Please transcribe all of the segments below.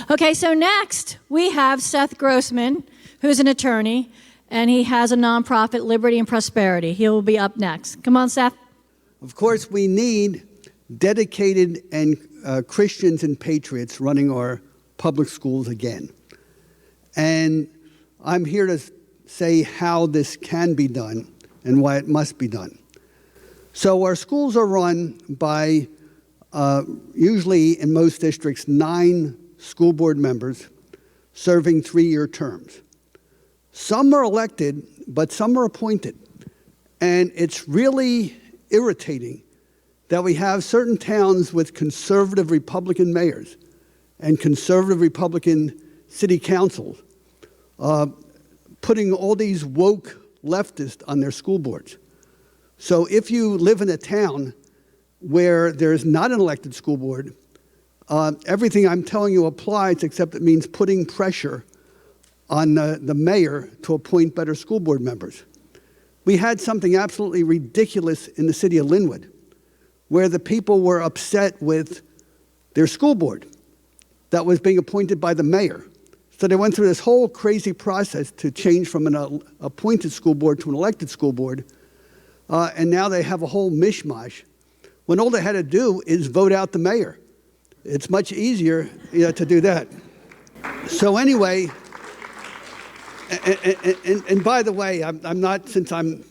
Okay, so next we have Seth Grossman, who's an attorney, and he has a nonprofit, Liberty and Prosperity. He will be up next. Come on, Seth. Of course, we need dedicated and Christians and patriots running our public schools again. And I'm here to say how this can be done and why it must be done. So our schools are run by, usually in most districts, 9 school board members serving 3-year terms. Some are elected, but some are appointed. And it's really irritating that we have certain towns with conservative Republican mayors and conservative Republican city councils putting all these woke leftists on their school boards. So if you live in a town where there's not an elected school board, everything I'm telling you applies, except it means putting pressure on the mayor to appoint better school board members. We had something absolutely ridiculous in the city of Linwood, where the people were upset with their school board that was being appointed by the mayor. So they went through this whole crazy process to change from an appointed school board to an elected school board, and now they have a whole mishmash, when all they had to do is vote out the mayor. It's much easier to do that. So anyway, and by the way, I'm not, since I'm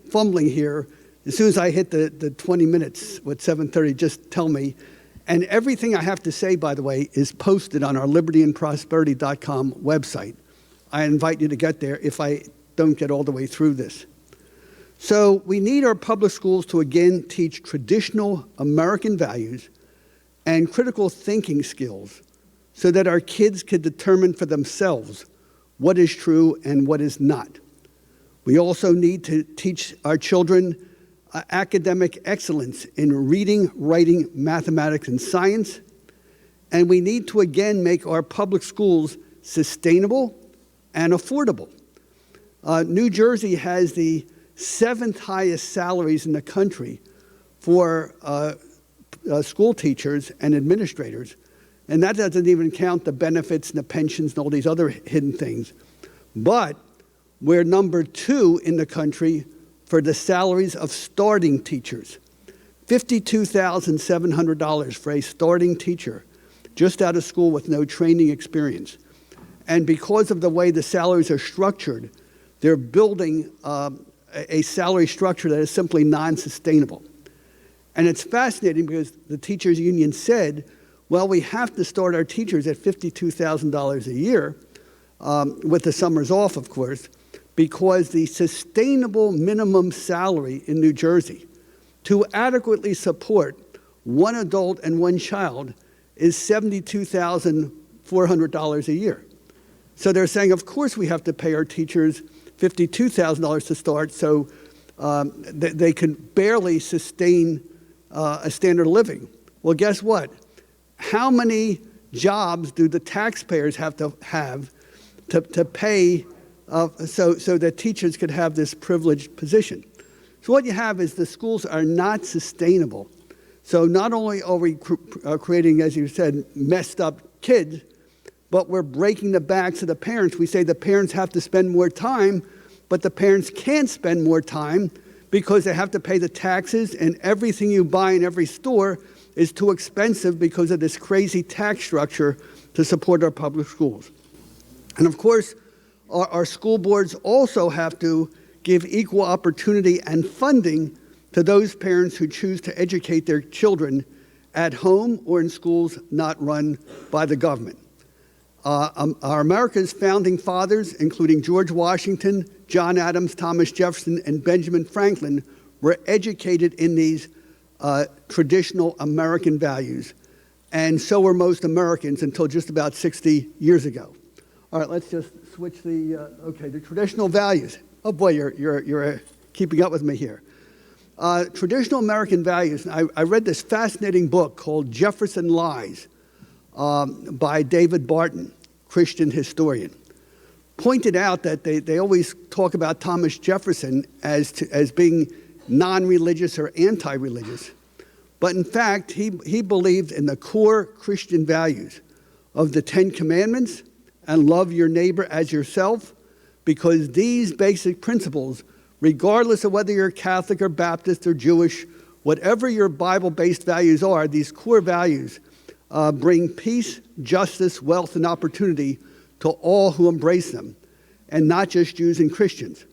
fumbling here, as soon as I hit the 20 minutes with 7:30, just tell me. And everything I have to say, by the way, is posted on our libertyandprosperity.com website. I invite you to get there if I don't get all the way through this. So we need our public schools to again teach traditional American values and critical thinking skills so that our kids can determine for themselves what is true and what is not. We also need to teach our children academic excellence in reading, writing, mathematics, and science. And we need to again make our public schools sustainable and affordable. New Jersey has the 7th highest salaries in the country for school teachers and administrators. And that doesn't even count the benefits and the pensions and all these other hidden things. But we're number 2 in the country for the salaries of starting teachers. $52,700 for a starting teacher just out of school with no training experience. And because of the way the salaries are structured, they're building a salary structure that is simply non-sustainable. And it's fascinating because the teachers union said, well, we have to start our teachers at $52,000 a year, with the summers off, of course, because the sustainable minimum salary in New Jersey to adequately support 1 adult and 1 child is $72,400 a year. So they're saying, of course we have to pay our teachers $52,000 to start, so they can barely sustain a standard of living. Well, guess what? How many jobs do the taxpayers have to pay so that teachers could have this privileged position? So what you have is the schools are not sustainable. So not only are we creating, as you said, messed up kids, but we're breaking the backs of the parents. We say the parents have to spend more time, but the parents can't spend more time because they have to pay the taxes, and everything you buy in every store is too expensive because of this crazy tax structure to support our public schools. And of course, our school boards also have to give equal opportunity and funding to those parents who choose to educate their children at home or in schools not run by the government. Our America's founding fathers, including George Washington, John Adams, Thomas Jefferson, and Benjamin Franklin, were educated in these traditional American values. And so were most Americans until just about 60 years ago. All right, let's just switch the traditional values. Oh boy, you're keeping up with me here. Traditional American values. I read this fascinating book called Jefferson Lies by David Barton, Christian historian. Pointed out that they always talk about Thomas Jefferson as being non-religious or anti-religious. But in fact, he believed in the core Christian values of the 10 Commandments and love your neighbor as yourself, because these basic principles, regardless of whether you're Catholic or Baptist or Jewish, whatever your Bible-based values are, these core values bring peace, justice, wealth, and opportunity to all who embrace them, and not just Jews and Christians.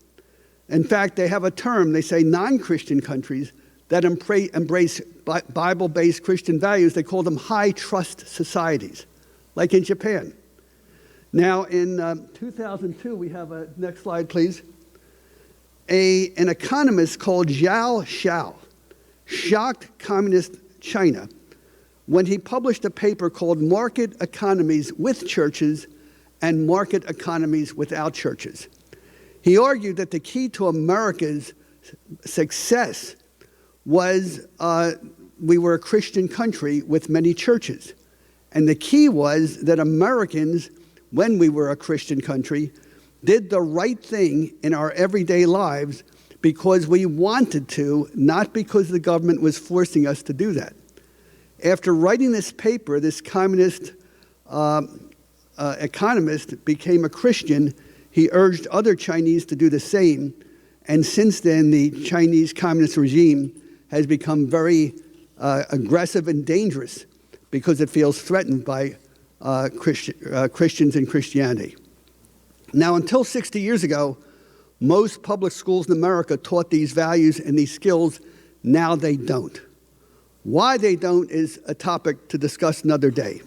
In fact, they have a term, they say non-Christian countries that embrace Bible-based Christian values, they call them high-trust societies, like in Japan. Now, in 2002, we have a, next slide, please. An economist called Zhao Xiao shocked communist China when he published a paper called Market Economies with Churches and Market Economies Without Churches. He argued that the key to America's success was we were a Christian country with many churches. And the key was that Americans, when we were a Christian country, did the right thing in our everyday lives because we wanted to, not because the government was forcing us to do that. After writing this paper, this communist economist became a Christian. He urged other Chinese to do the same. And since then, the Chinese communist regime has become very aggressive and dangerous because it feels threatened by Christians and Christianity. Now, until 60 years ago, most public schools in America taught these values and these skills. Now they don't. Why they don't is a topic to discuss another day.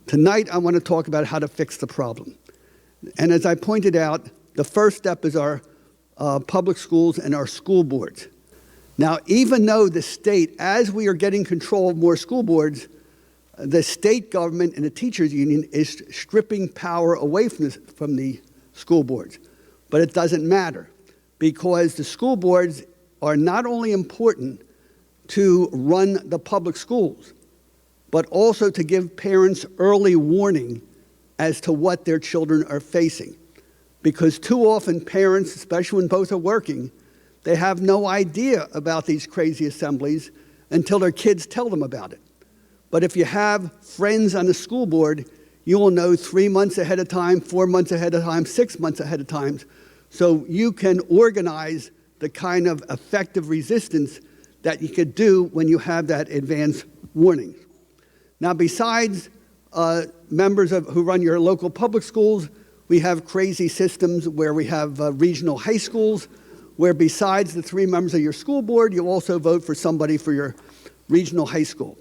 Tonight, I want to talk about how to fix the problem. And as I pointed out, the first step is our public schools and our school boards. Now, even though the state, as we are getting control of more school boards, the state government and the teachers union is stripping power away from the school boards. But it doesn't matter, because the school boards are not only important to run the public schools, but also to give parents early warning as to what their children are facing. Because too often parents, especially when both are working, they have no idea about these crazy assemblies until their kids tell them about it. But if you have friends on the school board, you will know 3 months ahead of time, 4 months ahead of time, 6 months ahead of time, so you can organize the kind of effective resistance that you could do when you have that advance warning. Now, besides members who run your local public schools, we have crazy systems where we have regional high schools, where besides the 3 members of your school board, you also vote for somebody for your regional high school.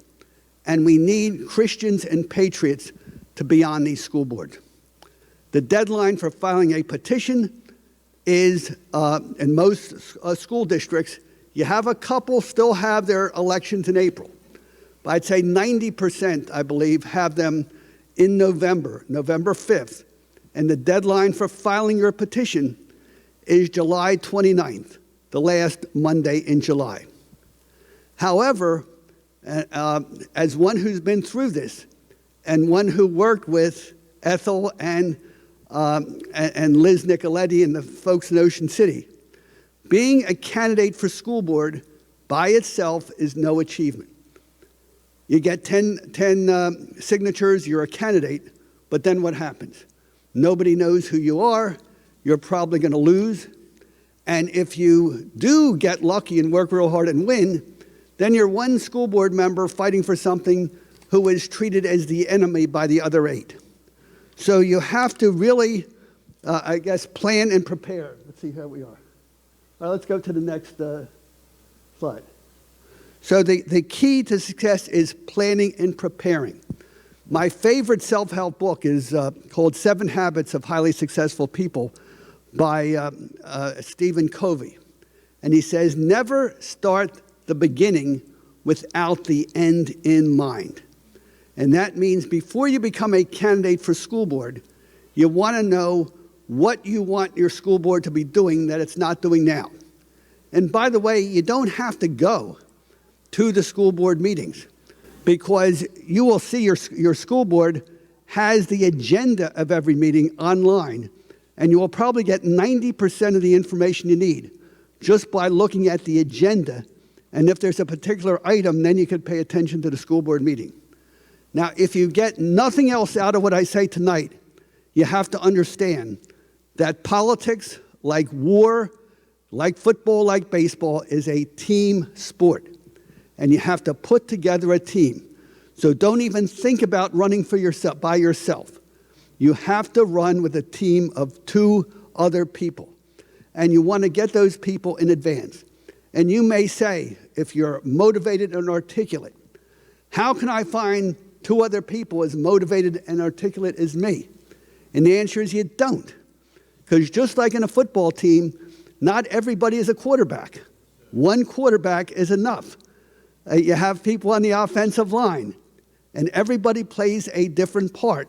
And we need Christians and patriots to be on these school boards. The deadline for filing a petition is, in most school districts, you have a couple still have their elections in April. But I'd say 90%, I believe, have them in November 5th. And the deadline for filing your petition is July 29th, the last Monday in July. However, as one who's been through this, and one who worked with Ethel and Liz Nicoletti and the folks in Ocean City, being a candidate for school board by itself is no achievement. You get 10 signatures, you're a candidate, but then what happens? Nobody knows who you are, you're probably going to lose, and if you do get lucky and work real hard and win, then you're one school board member fighting for something who is treated as the enemy by the other 8. So you have to really, plan and prepare. Let's see how we are. All right, let's go to the next slide. So the key to success is planning and preparing. My favorite self-help book is called 7 Habits of Highly Successful People by Stephen Covey. And he says, never start the beginning without the end in mind. And that means before you become a candidate for school board, you want to know what you want your school board to be doing that it's not doing now. And by the way, you don't have to go to the school board meetings, because you will see your school board has the agenda of every meeting online, and you will probably get 90% of the information you need just by looking at the agenda. And if there's a particular item, then you could pay attention to the school board meeting. Now, if you get nothing else out of what I say tonight, you have to understand that politics, like war, like football, like baseball, is a team sport. And you have to put together a team. So don't even think about running for yourself by yourself. You have to run with a team of 2 other people. And you want to get those people in advance. And you may say, if you're motivated and articulate, how can I find 2 other people as motivated and articulate as me? And the answer is you don't. Because just like in a football team, not everybody is a quarterback. 1 quarterback is enough. You have people on the offensive line, and everybody plays a different part.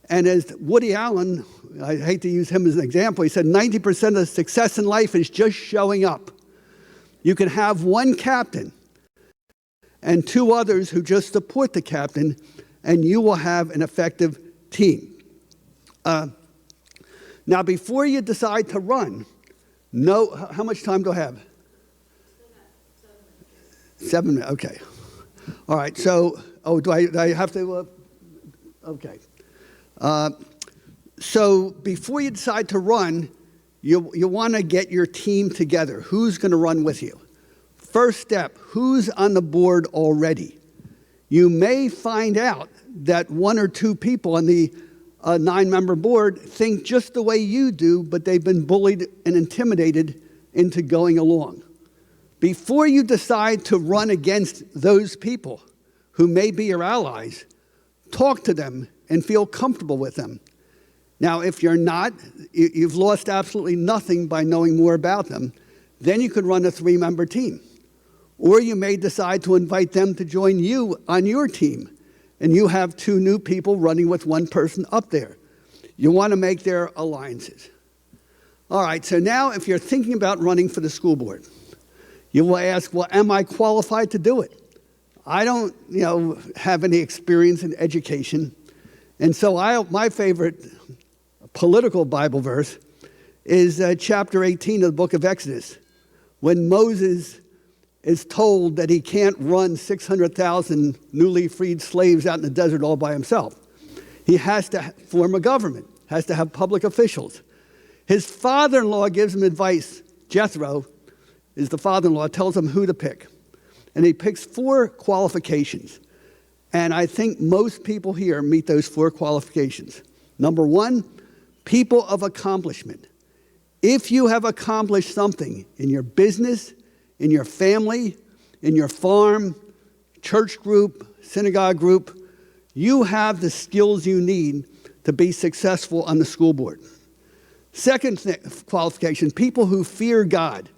And as Woody Allen, I hate to use him as an example, he said 90% of success in life is just showing up. You can have 1 captain and 2 others who just support the captain, and you will have an effective team. Now, before you decide to run, know how much time do I have? 7 minutes, okay. All right, so, do I have to, okay. So before you decide to run, you want to get your team together. Who's going to run with you? First step, who's on the board already? You may find out that 1 or 2 people on the 9-member board think just the way you do, but they've been bullied and intimidated into going along. Before you decide to run against those people who may be your allies, talk to them and feel comfortable with them. Now, if you're not, you've lost absolutely nothing by knowing more about them, then you could run a 3-member team. Or you may decide to invite them to join you on your team, and you have 2 new people running with 1 person up there. You want to make their alliances. All right, so now if you're thinking about running for the school board, you will ask, well, am I qualified to do it? I don't, have any experience in education. And so my favorite political Bible verse is chapter 18 of the book of Exodus, when Moses is told that he can't run 600,000 newly freed slaves out in the desert all by himself. He has to form a government, has to have public officials. His father-in-law gives him advice. Jethro is the father-in-law, tells him who to pick. And he picks 4 qualifications. And I think most people here meet those 4 qualifications. Number 1, people of accomplishment. If you have accomplished something in your business, in your family, in your farm, church group, synagogue group, you have the skills you need to be successful on the school board. Second qualification, people who fear God.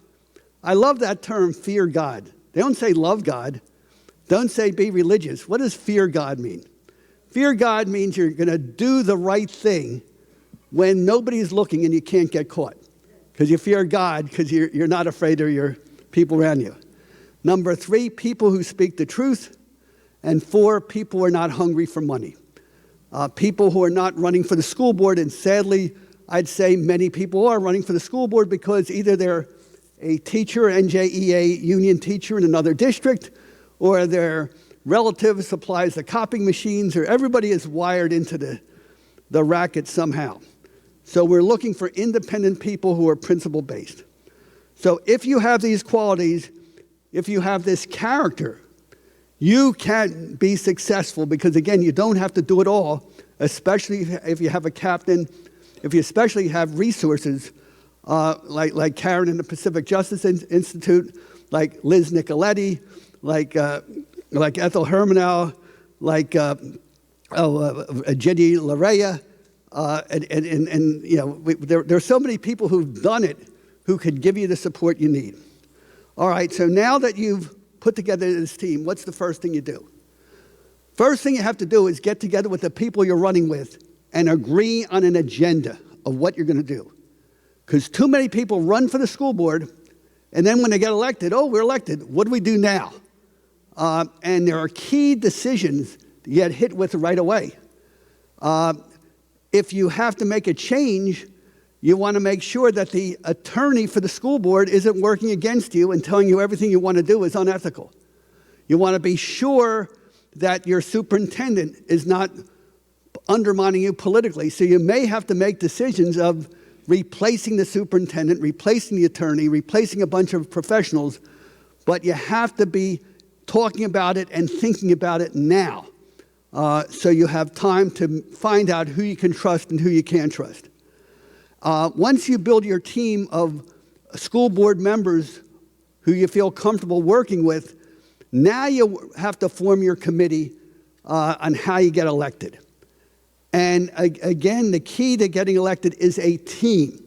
I love that term, fear God. They don't say love God. Don't say be religious. What does fear God mean? Fear God means you're going to do the right thing when nobody's looking and you can't get caught. Because you fear God, because you're not afraid of your people around you. Number 3, people who speak the truth. And 4, people who are not hungry for money. People who are not running for the school board, and sadly, I'd say many people are running for the school board because either they're a teacher, NJEA union teacher in another district, or their relative supplies the copying machines, or everybody is wired into the racket somehow. So we're looking for independent people who are principle-based. So if you have these qualities, if you have this character, you can be successful because, again, you don't have to do it all, especially if you have a captain, if you especially have resources like Karen in the Pacific Justice Institute, like Liz Nicoletti, like Ethel Hermanow, like Jenny Larea, there's so many people who've done it who could give you the support you need. All right, so now that you've put together this team, what's the first thing you do? First thing you have to do is get together with the people you're running with and agree on an agenda of what you're going to do. Because too many people run for the school board, and then when they get elected, we're elected, what do we do now? And there are key decisions to get hit with right away. If you have to make a change, you want to make sure that the attorney for the school board isn't working against you and telling you everything you want to do is unethical. You want to be sure that your superintendent is not undermining you politically. So you may have to make decisions of replacing the superintendent, replacing the attorney, replacing a bunch of professionals, but you have to be talking about it and thinking about it now. So you have time to find out who you can trust and who you can't trust. Once you build your team of school board members who you feel comfortable working with, now you have to form your committee on how you get elected. And again, the key to getting elected is a team.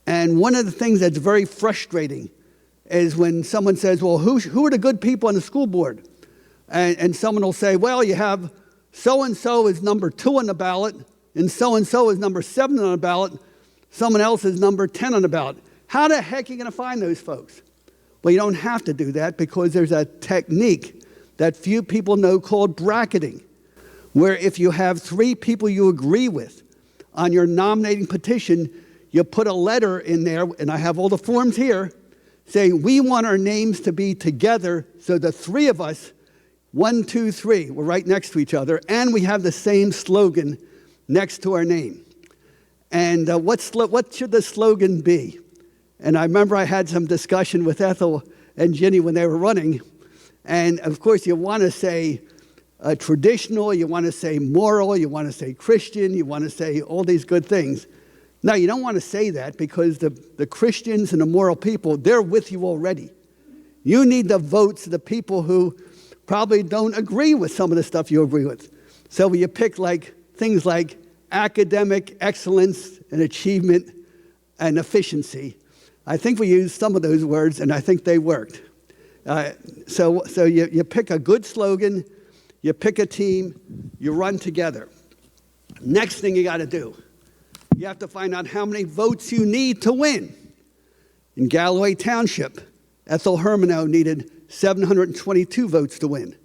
And one of the things that's very frustrating is when someone says, well, who are the good people on the school board? And someone will say, well, you have so-and-so is number 2 on the ballot, and so-and-so is number 7 on the ballot, someone else is number 10 on the ballot. How the heck are you going to find those folks? Well, you don't have to do that because there's a technique that few people know called bracketing, where if you have 3 people you agree with on your nominating petition, you put a letter in there, and I have all the forms here, saying we want our names to be together so the 3 of us, 1, 2, 3, we're right next to each other, and we have the same slogan next to our name. And what should the slogan be? And I remember I had some discussion with Ethel and Ginny when they were running, and of course you want to say traditional, you want to say moral, you want to say Christian, you want to say all these good things. Now, you don't want to say that because the Christians and the moral people, they're with you already. You need the votes of the people who probably don't agree with some of the stuff you agree with. So you pick things like academic excellence and achievement and efficiency. I think we used some of those words, and I think they worked. So you pick a good slogan, you pick a team, you run together. Next thing you got to do, you have to find out how many votes you need to win. In Galloway Township, Ethel Hermano needed 722 votes to win.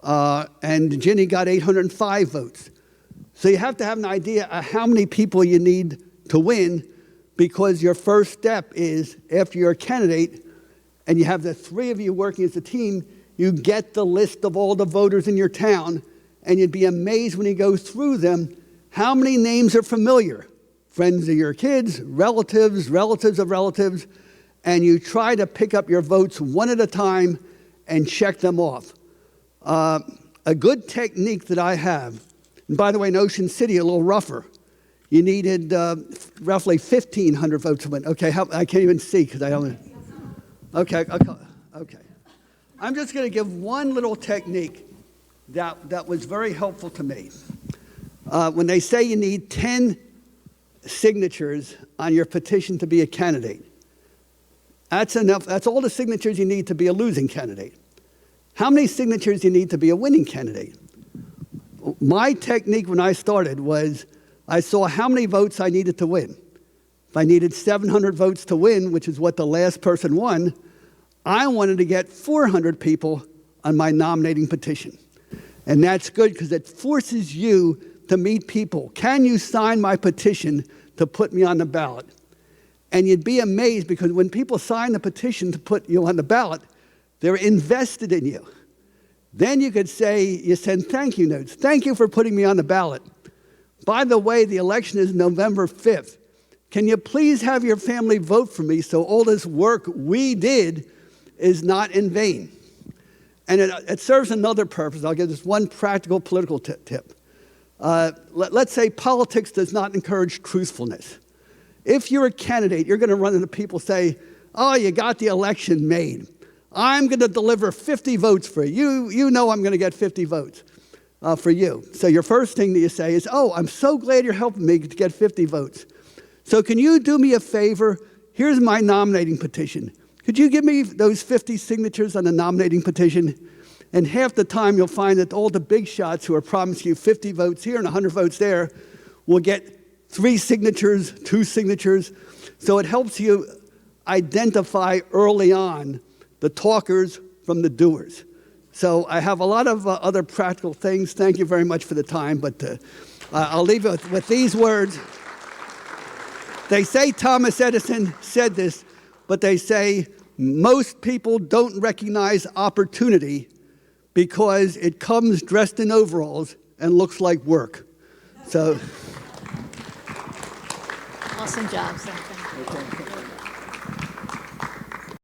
And Ginny got 805 votes. So you have to have an idea of how many people you need to win, because your first step is, after you're a candidate and you have the 3 of you working as a team, you get the list of all the voters in your town, and you'd be amazed when you go through them how many names are familiar. Friends of your kids, relatives, relatives of relatives, and you try to pick up your votes one at a time and check them off. A good technique that I have, and by the way, in Ocean City, a little rougher. You needed roughly 1,500 votes to win. Okay, I can't even see because I don't. Okay. I'm just going to give one little technique that was very helpful to me. When they say you need 10 signatures on your petition to be a candidate, that's enough. That's all the signatures you need to be a losing candidate. How many signatures do you need to be a winning candidate? My technique when I started was I saw how many votes I needed to win. If I needed 700 votes to win, which is what the last person won, I wanted to get 400 people on my nominating petition. And that's good because it forces you to meet people. Can you sign my petition to put me on the ballot? And you'd be amazed because when people sign the petition to put you on the ballot, they're invested in you. Then you could say, you send thank you notes. Thank you for putting me on the ballot. By the way, the election is November 5th. Can you please have your family vote for me so all this work we did is not in vain? And it serves another purpose. I'll give this one practical political tip. Let's say politics does not encourage truthfulness. If you're a candidate, you're going to run into people say, oh, you got the election made. I'm going to deliver 50 votes for you. You know I'm going to get 50 votes for you. So your first thing that you say is, oh, I'm so glad you're helping me to get 50 votes. So can you do me a favor? Here's my nominating petition. Could you give me those 50 signatures on the nominating petition? And half the time you'll find that all the big shots who are promising you 50 votes here and 100 votes there will get 3 signatures, 2 signatures. So it helps you identify early on the talkers from the doers. So I have a lot of other practical things. Thank you very much for the time, but I'll leave it with these words. They say Thomas Edison said this, but they say most people don't recognize opportunity because it comes dressed in overalls and looks like work. So, Awesome job, Seth. Thank you.